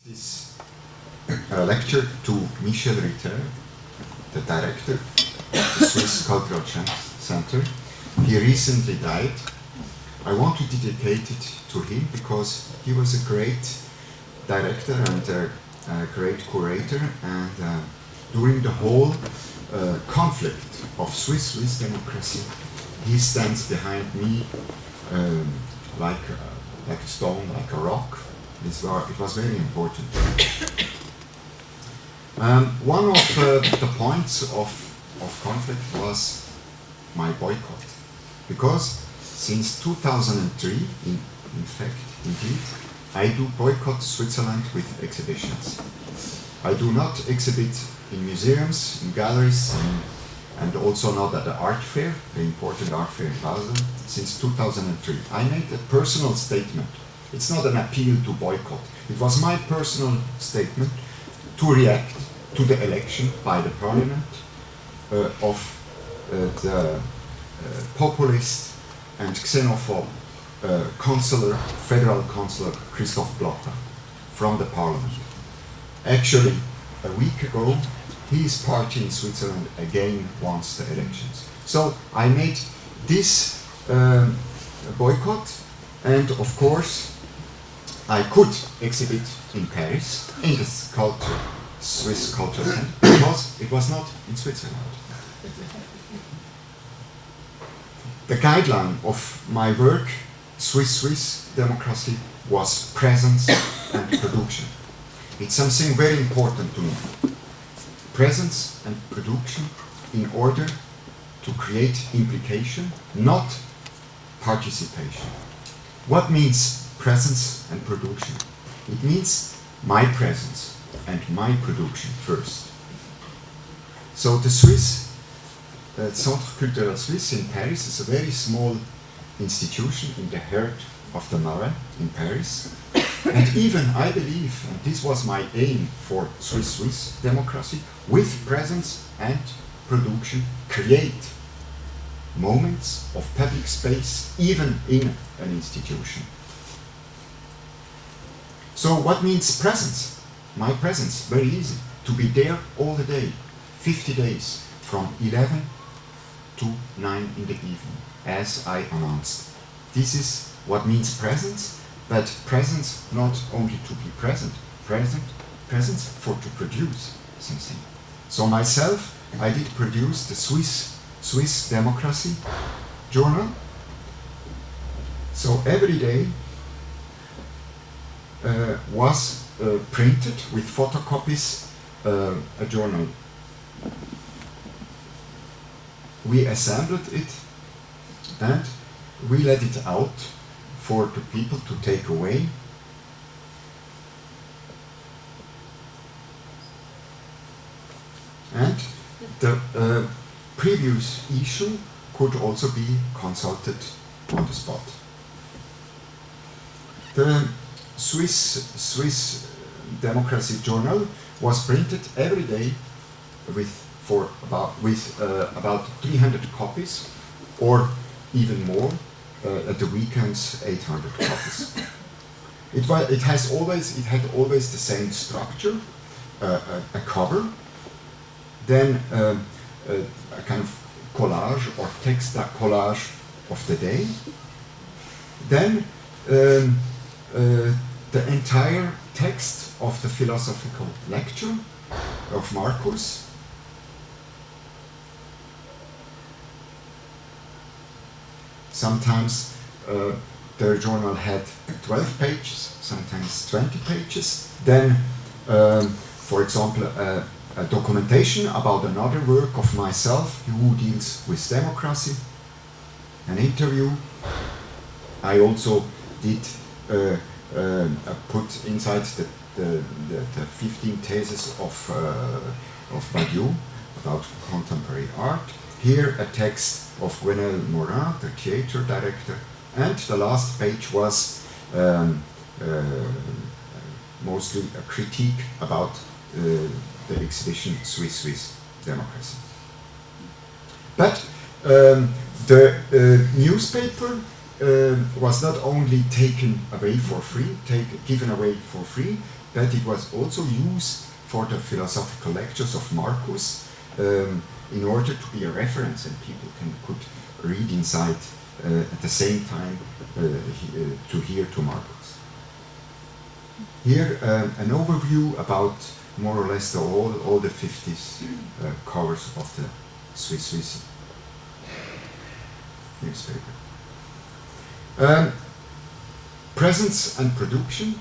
This lecture to Michel Ritter, the director of the Swiss Cultural Center. He recently died. I want to dedicate it to him because he was a great director and a great curator, and during the whole conflict of Swiss democracy, he stands behind me like a stone, like a rock. It was very important. One of the points of conflict was my boycott, because since 2003, in fact, indeed, I do boycott Switzerland with exhibitions. I do not exhibit in museums, in galleries, and also not at the art fair, the important art fair in Basel, since 2003. I made a personal statement. It's not an appeal to boycott. It was my personal statement to react to the election by the parliament of the populist and xenophobe federal councillor Christoph Blatter from the parliament. Actually, a week ago, his party in Switzerland again wants the elections. So I made this boycott, and of course I could exhibit in Paris, in the Swiss Culture Center, because it was not in Switzerland. The guideline of my work, Swiss democracy, was presence and production. It's something very important to me. Presence and production in order to create implication, not participation. What means presence and production? It means my presence and my production first. So the Swiss Centre Culturel Suisse in Paris is a very small institution in the heart of the Marais in Paris. And even I believe, and this was my aim for Swiss democracy, with presence and production, create moments of public space even in an institution. So what means presence? My presence, very easy, to be there all the day, 50 days, from 11 to 9 in the evening, as I announced. This is what means presence, but presence not only to be present, presence for to produce something. So myself, I did produce the Swiss Democracy journal. So every day was printed with photocopies a journal. We assembled it and we let it out for the people to take away. And the previous issue could also be consulted on the spot. The Swiss Democracy Journal was printed every day with about 300 copies, or even more, at the weekends 800 copies. It had always the same structure, a cover, then a kind of collage or text collage of the day, then the entire text of the philosophical lecture of Marcus, sometimes the journal had 12 pages, sometimes 20 pages. Then, for example, a documentation about another work of myself who deals with democracy, an interview. I also did put inside the 15 theses of Badiou about contemporary art. Here a text of Gwenelle Morin, the theatre director, and the last page was mostly a critique about the exhibition Swiss Democracy. But the newspaper was not only taken away for free, given away for free, but it was also used for the philosophical lectures of Marcus in order to be a reference, and people could read inside at the same time to hear to Marcus. Here an overview about more or less all the 50s covers of the Swiss newspaper. Presence and production.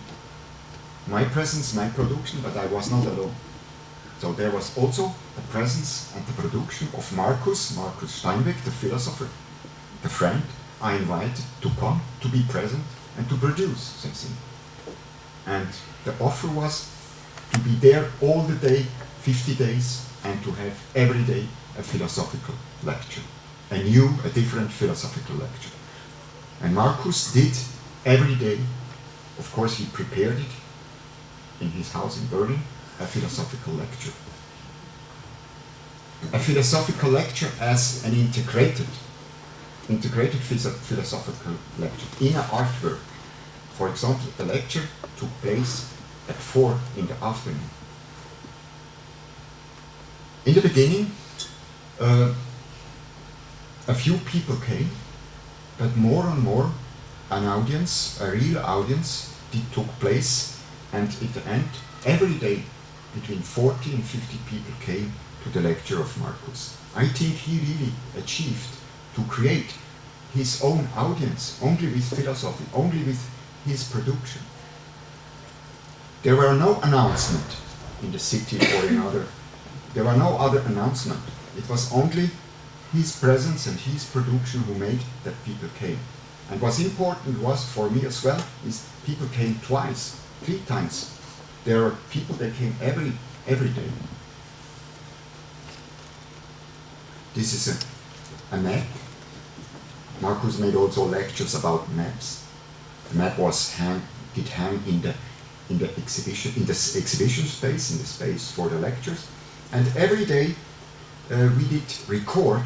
My presence, my production, but I was not alone. So there was also the presence and the production of Marcus Steinweg, the philosopher, the friend I invited to come, to be present, and to produce something. And the offer was to be there all the day, 50 days, and to have every day a philosophical lecture, a different philosophical lecture. And Marcus did every day, of course he prepared it in his house in Berlin, a philosophical lecture. A philosophical lecture as an integrated philosophical lecture in an artwork. For example, the lecture took place at 4 in the afternoon. In the beginning, a few people came, but more and more an audience, a real audience, took place, and at the end, every day, between 40 and 50 people came to the lecture of Marcus. I think he really achieved to create his own audience, only with philosophy, only with his production. There were no announcement in the city or in other, there were no other announcement. It was only his presence and his production who made that people came. And what's important was for me as well, is people came twice, 3 times. There are people that came every day. This is a map. Marcus made also lectures about maps. The map was hang in the exhibition space, in the space for the lectures. And every day we did record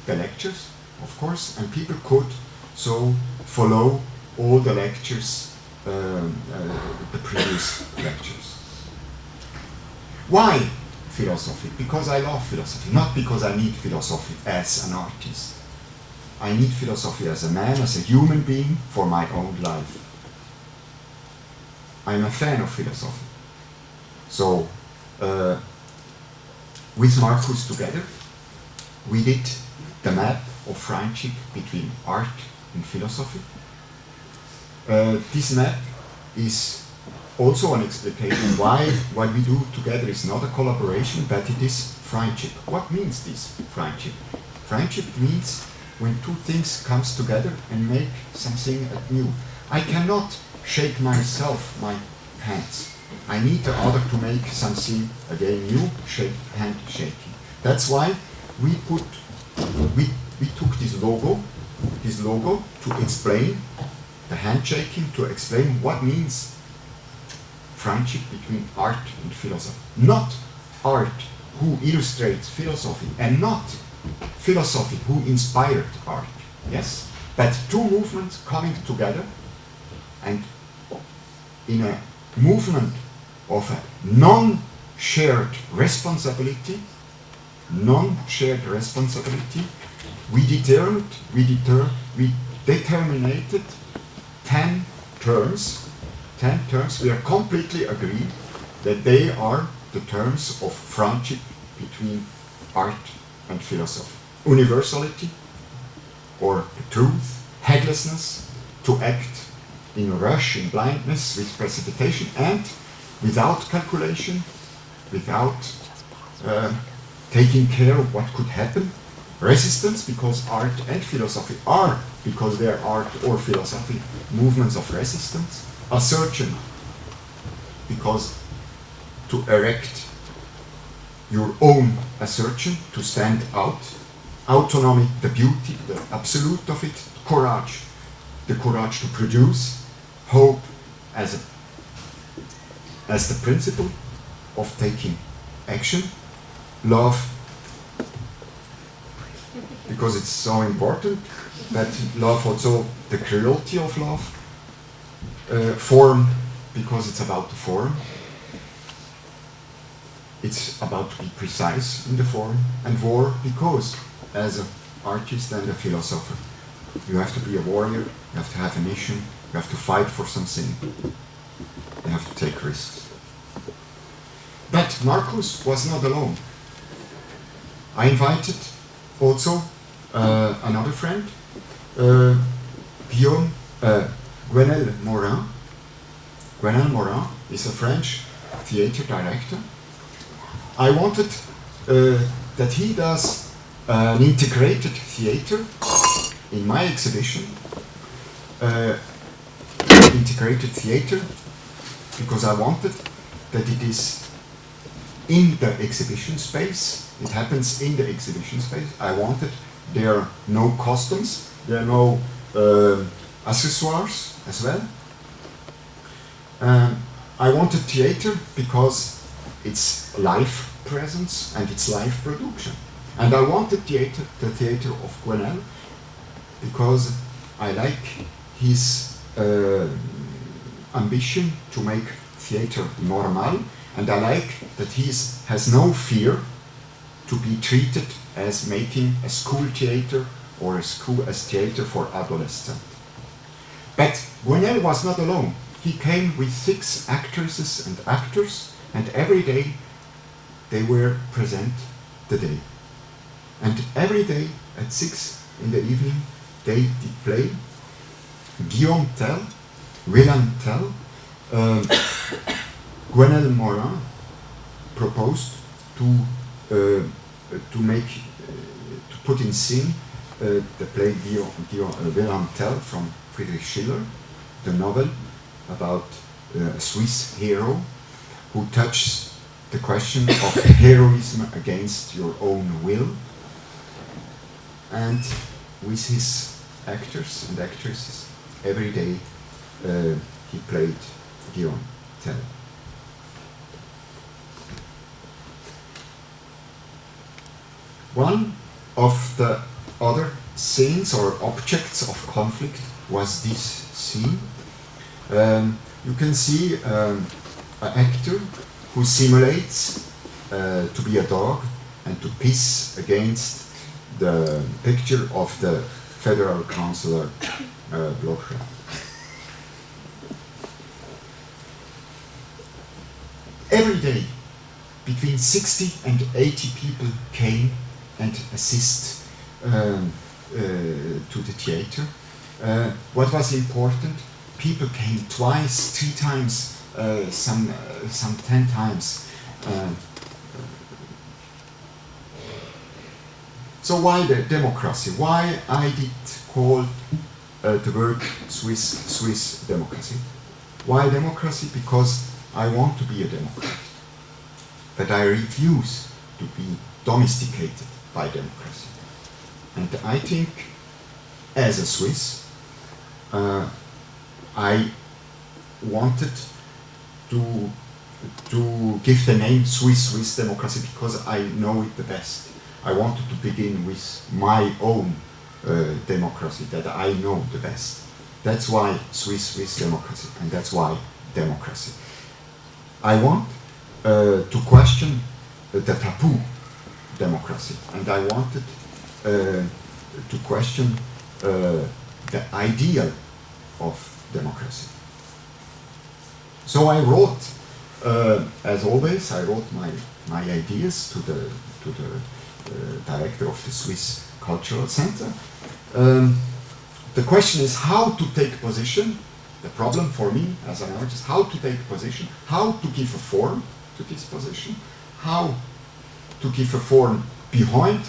the lectures, of course, and people could so follow all the lectures, the previous lectures. Why philosophy? Because I love philosophy, not because I need philosophy as an artist. I need philosophy as a man, as a human being, for my own life. I'm a fan of philosophy. So, with Marcus together, we did the map of friendship between art and philosophy. This map is also an explication why what we do together is not a collaboration, but it is friendship. What means this friendship? Friendship means when 2 things come together and make something new. I cannot shake myself my hands. I need the other to make something again new, hand shaking. That's why we took this logo to explain the handshaking, to explain what means friendship between art and philosophy. Not art who illustrates philosophy, and not philosophy who inspired art, yes? But 2 movements coming together, and in a movement of a non-shared responsibility, we determined 10 terms. 10 terms, we are completely agreed that they are the terms of friendship between art and philosophy. Universality, or the truth, headlessness, to act in a rush, in blindness, with precipitation, and without calculation, without taking care of what could happen. Resistance, because art and philosophy are, because they are art or philosophy, movements of resistance. Assertion, because to erect your own assertion, to stand out. Autonomy, the beauty, the absolute of it. Courage, the courage to produce. Hope as the principle of taking action. Love, because it's so important. but love also the cruelty of love. Form, because it's about the form. It's about to be precise in the form. And war, because as an artist and a philosopher, you have to be a warrior, you have to have a mission, you have to fight for something, you have to take risks. But Marcus was not alone. I invited also another friend, Gwenel Morin. Gwenel Morin is a French theater director. I wanted that he does an integrated theater in my exhibition. Integrated theater, because I wanted that it is in the exhibition space. It happens in the exhibition space. I wanted there are no costumes, there are no accessoires as well. I wanted theater because it's live presence and it's live production. And I wanted the theater of Gwenel because I like his ambition to make theater normal, and I like that he has no fear to be treated as making a school theater or a school as theater for adolescents. But Gwenel was not alone. He came with 6 actresses and actors, and every day they were present the day. And every day at 6 in the evening they did play. Guillaume Tell, Willem Tell, Gwenel Morin proposed to put in scene the play Willem Tell from Friedrich Schiller, the novel about a Swiss hero who touches the question of heroism against your own will. And with his actors and actresses, every day he played Guillaume Tell. One of the other scenes or objects of conflict was this scene. You can see an actor who simulates to be a dog and to piss against the picture of the federal councillor Blocher. Every day, between 60 and 80 people came and assist to the theater. What was important? People came twice, 3 times, some 10 times. So why the democracy? Why I did call the word Swiss democracy? Why democracy? Because I want to be a democrat, but I refuse to be domesticated by democracy. And I think, as a Swiss, I wanted to give the name Swiss democracy because I know it the best. I wanted to begin with my own democracy that I know the best. That's why Swiss democracy, and that's why democracy. I want to question the taboo democracy, and I wanted to question the ideal of democracy. So I wrote, as always, I wrote my ideas to the director of the Swiss Cultural Center. The question is how to take position. The problem for me as an artist, how to take position, how to give a form to this position, how to give a form behind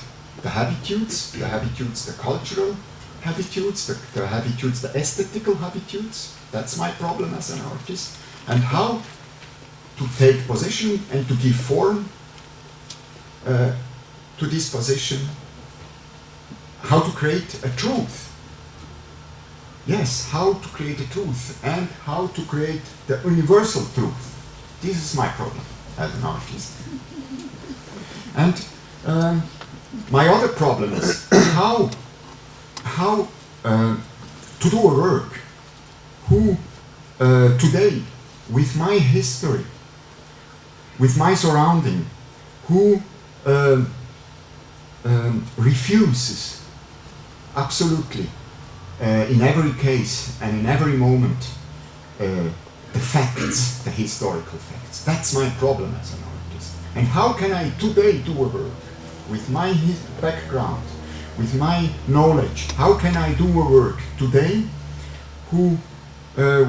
the habitudes, the cultural habitudes, the habitudes, the aesthetical habitudes. That's my problem as an artist. And how to take position and to give form to this position, how to create a truth. Yes, how to create a truth and how to create the universal truth. This is my problem as an artist. And my other problem is how to do a work who today, with my history, with my surrounding, who refuses absolutely in every case and in every moment the facts, the historical facts. That's my problem as an artist. And how can I today do a work with my background, with my knowledge? How can I do a work today who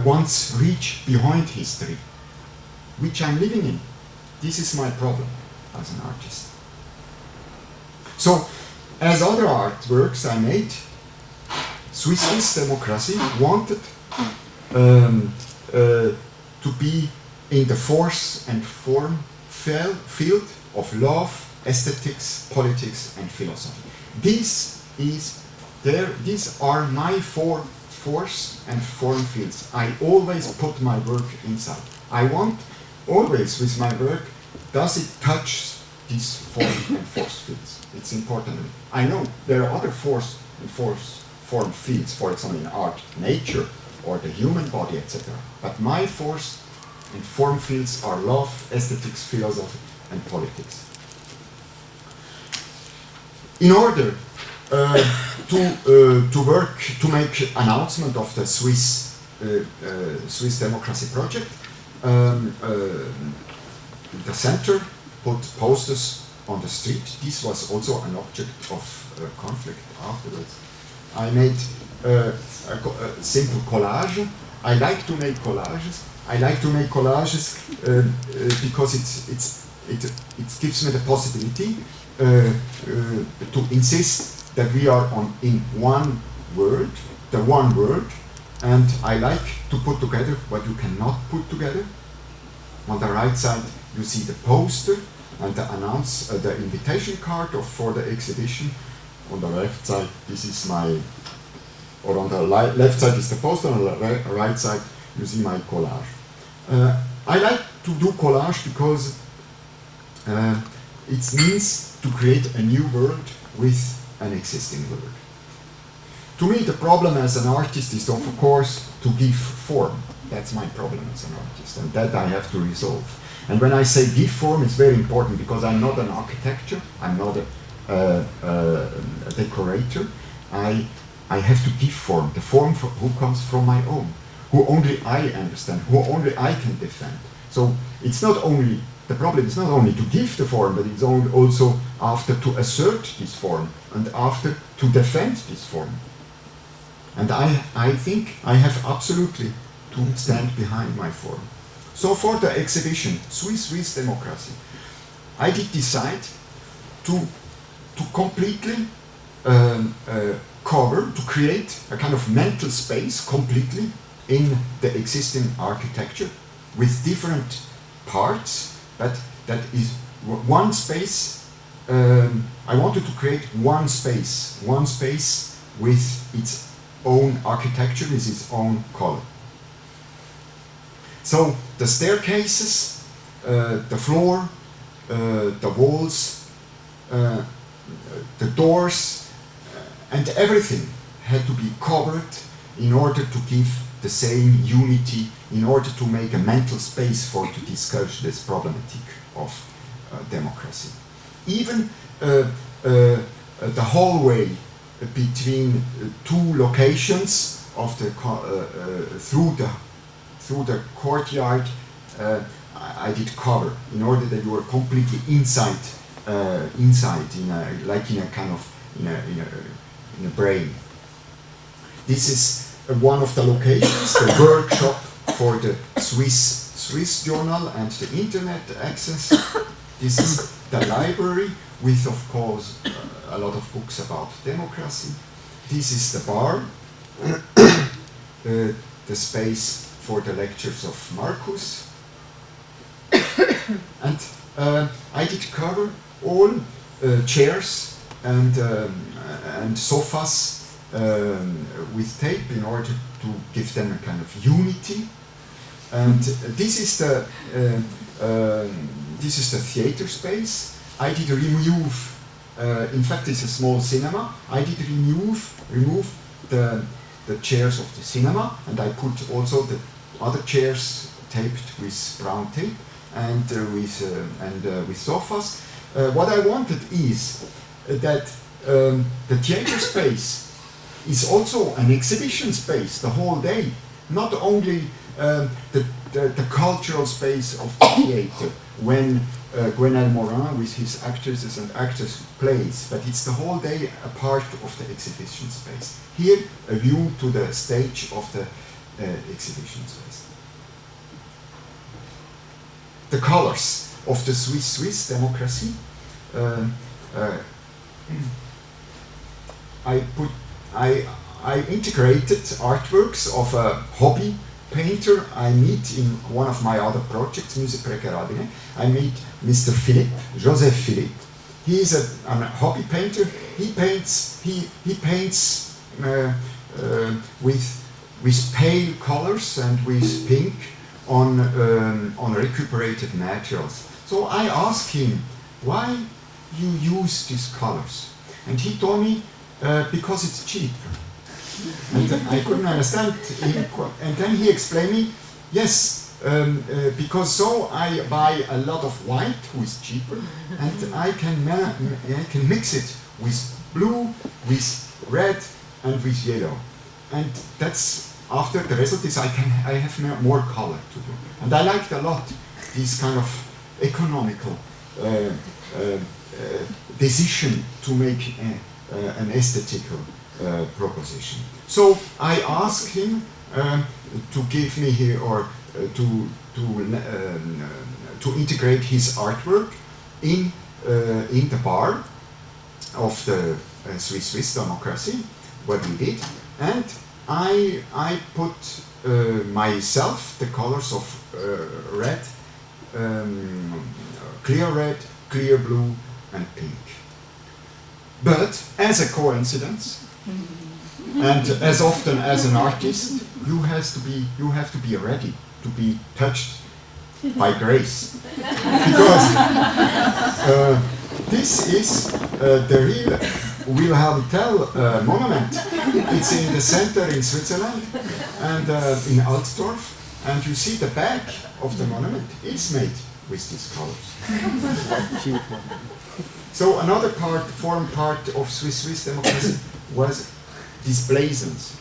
wants reach behind history, which I'm living in? This is my problem as an artist. So, as other artworks I made, Swiss democracy wanted to be in the force and form field of love, aesthetics, politics, and philosophy. These are my four force and form fields. I always put my work inside. I want always with my work, does it touch these form and force fields? It's important. I know there are other force and form fields, for example in art, nature, or the human body, etc. But my force and form fields are love, aesthetics, philosophy, and politics. In order to work, to make announcement of the Swiss democracy project, the center put posters on the street. This was also an object of conflict afterwards. I made a simple collage. I like to make collages. I like to make collages because it gives me the possibility to insist that we are in one word, the one word, and I like to put together what you cannot put together. On the right side you see the poster and the invitation card for the exhibition. On the left side, this is my, or on the left side is the poster, on the right side you see my collage. I like to do collage because it means to create a new world with an existing world. To me, the problem as an artist is, of course, to give form. That's my problem as an artist, and that I have to resolve. And when I say give form, it's very important because I'm not an architecture, I'm not a decorator. I have to give form, the form who comes from my own, who only I understand, who only I can defend. So it's not only, the problem is not only to give the form, but it's also after to assert this form and after to defend this form. And I think I have absolutely to stand behind my form. So for the exhibition, Swiss Democracy, I did decide to completely cover, to create a kind of mental space completely in the existing architecture with different parts, but that is one space. I wanted to create one space with its own architecture, with its own color. So the staircases, the floor, the walls, the doors, and everything had to be covered in order to give the same unity, in order to make a mental space to discuss this problematic of democracy. Even the hallway between two locations of the through the courtyard, I did cover in order that you were completely inside, like in a kind of in a brain. This is one of the locations, the workshop for the Swiss journal and the internet access. This is the library with, of course, a lot of books about democracy. This is the bar, the space for the lectures of Marcus. And I did cover all chairs and sofas with tape in order to give them a kind of unity. And this is the theater space. I did remove. In fact, it's a small cinema. I did remove the the chairs of the cinema, and I put also the other chairs taped with brown tape and with sofas. What I wanted is that the theater space is also an exhibition space the whole day, not only the cultural space of the theater when Gwenelle Morin with his actresses and actors plays, but it's the whole day a part of the exhibition space. Here, a view to the stage of the exhibition space. The colors of the Swiss democracy. I integrated artworks of a hobby painter I meet in one of my other projects, Musée Précarabine. I meet Mr. Philippe, Joseph Philippe. He is a hobby painter. He paints with pale colors and with pink on recuperated materials. So I asked him, why you use these colors? And he told me, because it's cheap. And I couldn't understand him. And then he explained me, yes, because so I buy a lot of white, who is cheaper, and I can mix it with blue, with red, and with yellow. And that's, after the result is I have more color to do. And I liked a lot this kind of economical decision to make an aesthetical proposition. So I asked him to give me here, or to integrate his artwork in the bar of the Swiss democracy, what we did, and I put myself the colors of red, clear blue, and pink. But as a coincidence, and as often as an artist, you have to be ready to be touched by grace, because this is the real Wilhelm Tell monument. It's in the center in Switzerland and in Altdorf, and you see the back of the monument is made with these colors. So another foreign part of Swiss democracy was these blazons.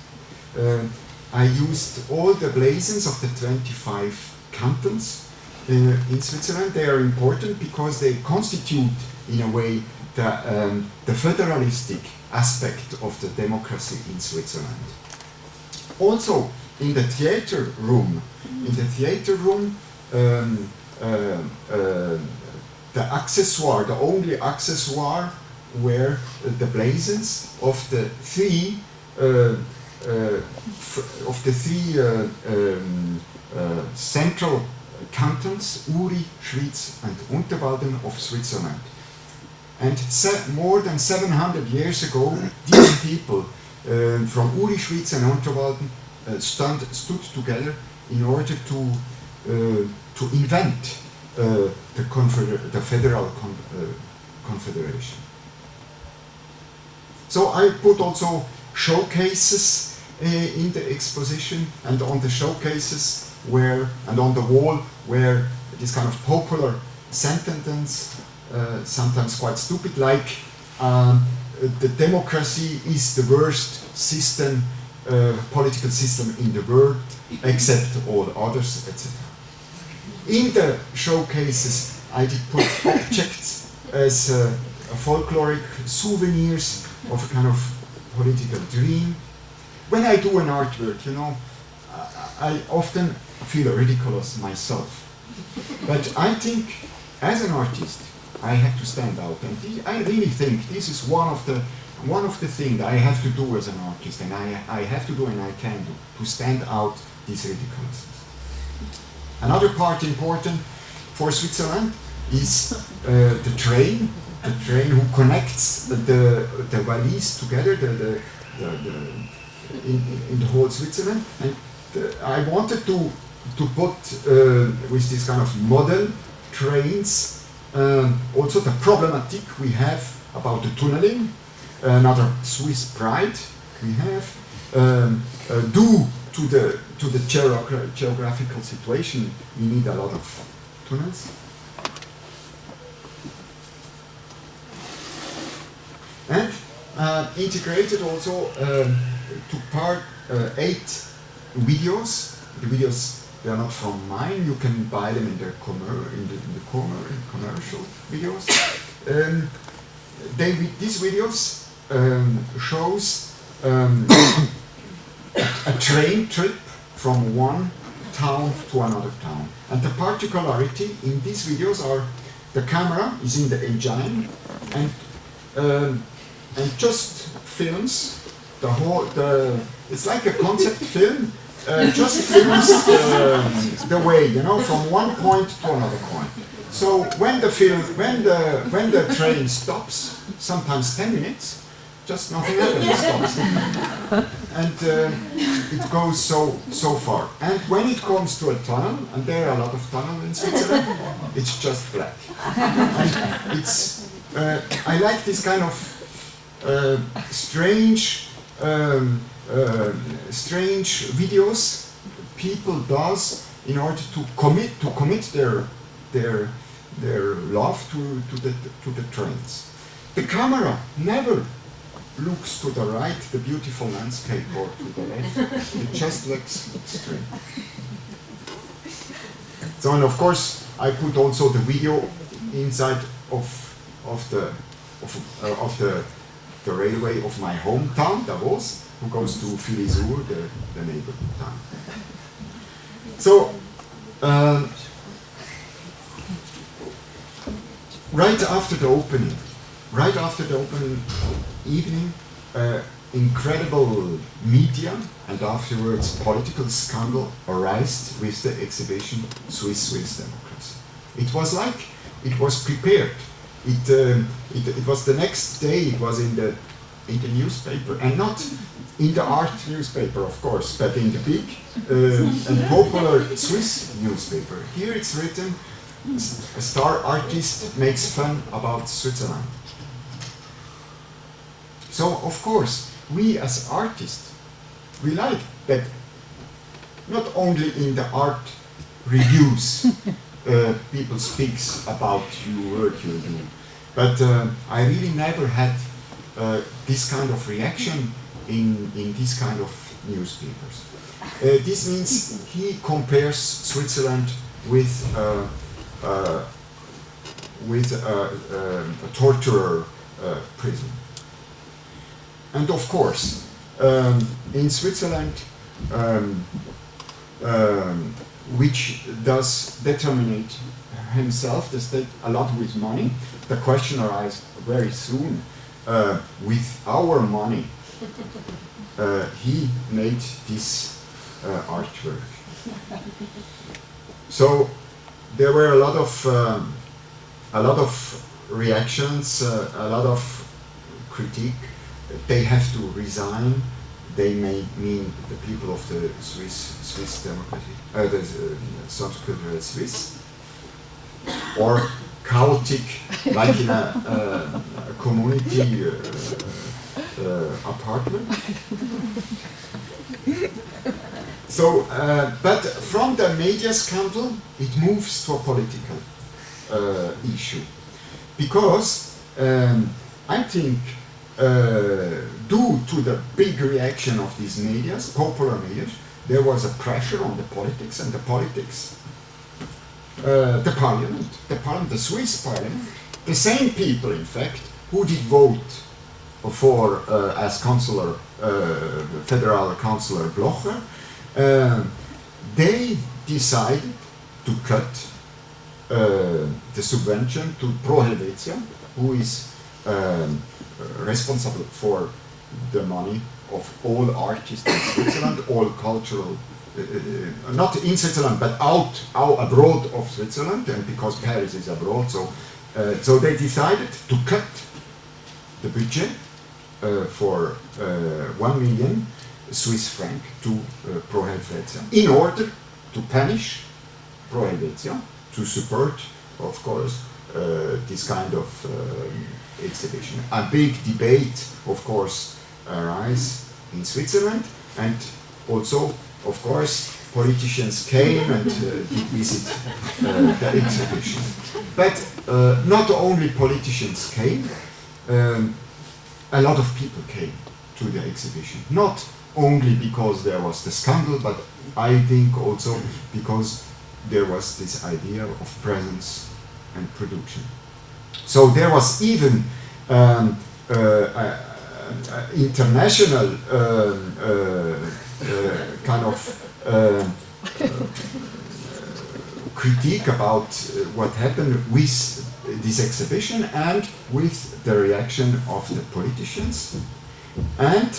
I used all the blazons of the 25 cantons in Switzerland. They are important because they constitute, in a way, the federalistic aspect of the democracy in Switzerland. Also, in the theater room, the accessoire, the only accessoire, were the blazons of the three central cantons, Uri, Schwyz, and Unterwalden of Switzerland. And more than 700 years ago, these people from Uri, Schwyz, and Unterwalden stood together in order to invent the federal confederation. So I put also showcases in the exposition, and on the showcases and on the wall where this kind of popular sentences, sometimes quite stupid, like the democracy is the worst system, political system in the world, except all others, etc. In the showcases, I did put objects as folkloric souvenirs of a kind of political dream. When I do an artwork, you know, I often feel ridiculous myself. But I think, as an artist, I have to stand out, and I really think this is one of the things I have to do as an artist, and I have to do and I can do, to stand out this ridiculousness. Another part important for Switzerland is the train who connects the valleys together in the whole Switzerland. And I wanted to put with this kind of model trains also the problematic we have about the tunneling, another Swiss pride we have, due to the geographical situation, we need a lot of tunnels. And integrated also to part 8 videos. The videos, they are not from mine. You can buy them in the commercial videos. These videos shows a train trip from one town to another town. And the particularity in these videos are the camera is in the engine and just films the whole. It's like a concept film. Just films the way, you know, from one point to another point. So when the train stops, sometimes 10 minutes, just nothing happens, it stops, and it goes so far. And when it comes to a tunnel, and there are a lot of tunnels in Switzerland, it's just black. And it's I like this kind of strange videos people does in order to commit their love to the trains. The camera never looks to the right, the beautiful landscape, or to the left. It just looks straight. So, and of course, I put also the video inside of the railway of my hometown, Davos, who goes to Filisur, the neighborhood town. So, right after the opening evening, incredible media and afterwards political scandal arose with the exhibition Swiss Democracy. It was like it was prepared. It was the next day. It was in the newspaper, and not in the art newspaper, of course, but in the big and popular Swiss newspaper. Here it's written: a star artist makes fun about Switzerland. So, of course, we as artists, we like that not only in the art reviews people speaks about your work you do, but I really never had this kind of reaction in this kind of newspapers. This means he compares Switzerland with a torturer prison. And of course, in Switzerland, which does determine himself, the state, a lot with money, the question arises very soon. With our money, he made this artwork. So there were a lot of reactions, a lot of critique. They have to resign. They may mean the people of the Swiss democracy, the subcultural Swiss, or chaotic, like in a community apartment. So, but from the media scandal, it moves to a political issue, because I think. Due to the big reaction of these media, popular media, there was a pressure on the politics, and the politics, the parliament, the Swiss parliament, the same people, in fact, who did vote for as councillor, federal councillor Blocher, they decided to cut the subvention to Pro Helvetia, who is responsible for the money of all artists in Switzerland, all cultural, not in Switzerland, but out abroad of Switzerland, and because Paris is abroad, so they decided to cut the budget for 1 million Swiss franc to Pro Helvetia, in order to punish Pro Helvetia, to support, of course, this kind of exhibition. A big debate, of course, arises in Switzerland, and also, of course, politicians came and did visit the exhibition. But not only politicians came, a lot of people came to the exhibition. Not only because there was the scandal, but I think also because there was this idea of presence and production. So there was even international kind of critique about what happened with this exhibition and with the reaction of the politicians. And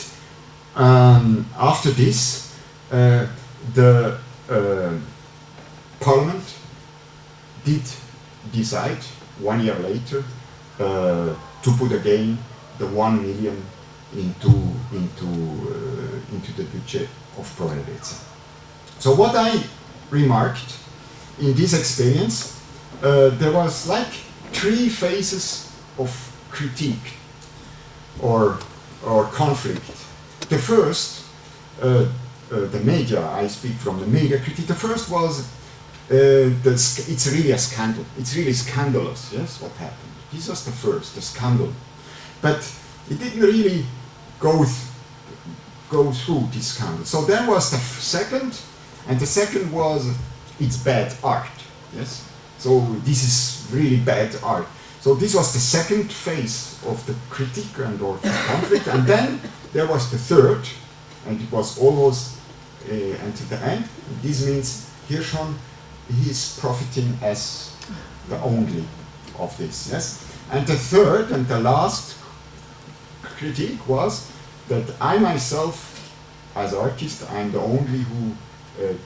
after this, the parliament did decide 1 year later to put again the 1 million into the budget of Prohelvetze. So what I remarked in this experience, there was like 3 phases of critique or conflict. The first, the media, I speak from the media critique, the first was it's really a scandal. It's really scandalous, yes, what happened. This was the first, the scandal. But it didn't really go through this scandal. So then was the second, and the second was it's bad art, yes. So this is really bad art. So this was the second phase of the critique and or conflict, and then there was the third, and it was almost until the end. This means Hirschhorn, he is profiting as the only of this, yes. And the third and the last critique was that I myself, as artist, I'm the only who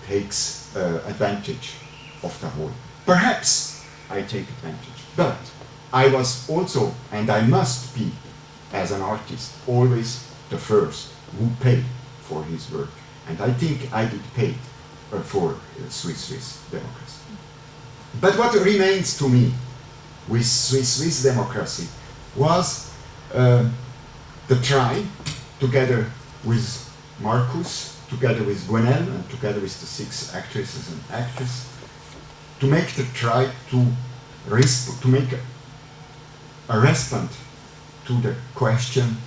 takes advantage of the whole. Perhaps I take advantage, but I was also, and I must be, as an artist, always the first who paid for his work. And I think I did pay for Swiss democracy. But what remains to me with Swiss democracy was the try, together with Marcus, together with Gwenel, and together with the 6 actresses and actors, to make the try to make a response to the question,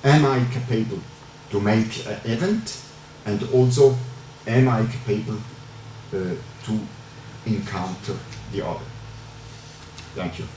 am I capable to make an event, and also am I capable to encounter the other? Thank you.